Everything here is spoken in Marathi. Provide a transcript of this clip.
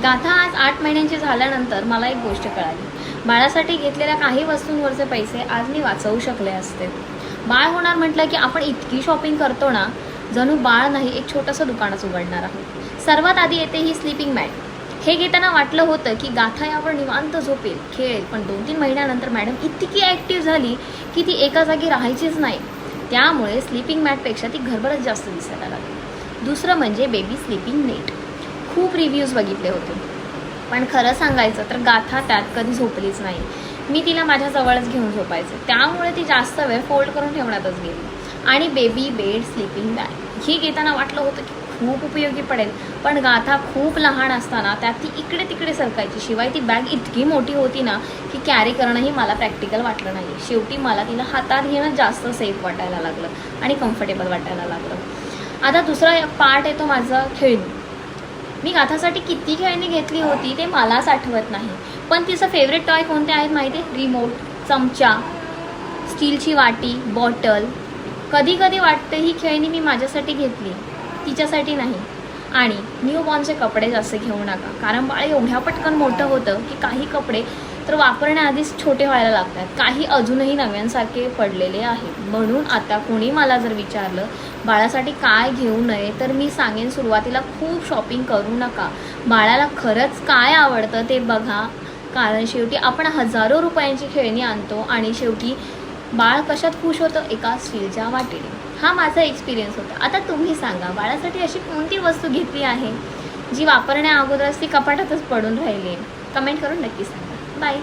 गाथा आज 8 महिन्यांची झाल्यानंतर मला एक गोष्ट कळाली. बाळासाठी घेतलेल्या काही वस्तूंवरचे पैसे आज मी वाचवू शकले असते. बाळ होणार म्हटलं की आपण इतकी शॉपिंग करतो ना, जणू बाळ नाही एक छोटंसं दुकानच उघडणार आहोत. सर्वात आधी येते ही स्लीपिंग मॅट. हे घेताना वाटलं होतं की गाथा यावर निवांत झोपेल, खेळेल, पण 2-3 महिन्यानंतर मॅडम इतकी ॲक्टिव्ह झाली की ती एका जागी राहायचीच नाही. त्यामुळे स्लीपिंग मॅटपेक्षा ती घरभरच जास्त दिसायला लागली. दुसरं म्हणजे बेबी स्लीपिंग नेट. खूप रिव्ह्यूज बघितले होते, पण खरं सांगायचं तर गाथा त्यात कधी झोपलीच नाही. मी तिला माझ्या जवळच घेऊन झोपायचे, त्यामुळे ती जास्त वेळ फोल्ड करून ठेवण्यातच गेली. आणि बेबी बेड स्लीपिंग बॅग ही घेताना वाटलं होतं की खूप उपयोगी पडेल, पण गाथा खूप लहान असताना त्यात ती इकडे तिकडे सरकायची. शिवाय ती बॅग इतकी मोठी होती ना की कॅरी करणंही मला प्रॅक्टिकल वाटलं नाही. शेवटी मला तिला हातात घेणं जास्त सेफ वाटायला लागलं आणि कम्फर्टेबल वाटायला लागलं. आता दुसरा पार्ट येतो माझा खेळणी. मी गाथासाठी किती खेळणी घेतली होती ते मलाच आठवत नाही, पण तिचं फेवरेट टॉय कोणते आहेत माहिती आहे? रिमोट, चमचा, स्टीलची वाटी, बॉटल. कधी कधी वाटतं ही खेळणी मी माझ्यासाठी घेतली, तिच्यासाठी नाही. आणि न्यूबॉर्नचे कपडे जास्त घेऊ नका, कारण बाळ एवढ्या पटकन मोठं होतं की काही कपडे तर वापरण्याआधीच छोटे व्हायला लागतात, काही अजूनही नव्यांसारखे पडलेले आहेत. म्हणून आता कोणी मला जर विचारलं बाळासाठी काय घेऊ नये, तर मी सांगेन सुरुवातीला खूप शॉपिंग करू नका. बाळाला खरंच काय आवडतं ते बघा, कारण शेवटी आपण हजारो रुपयांची खेळणी आणतो आणि शेवटी बाळ कशात खुश होतं? एका स्टीलच्या वाटीने. हा माझा एक्सपिरियन्स होता. आता तुम्ही सांगा, बाळासाठी अशी कोणती वस्तू घेतली आहे जी वापरण्या अगोदरच ती कपाटातच पडून राहिली आहे? कमेंट करून नक्की सांगा. बाय.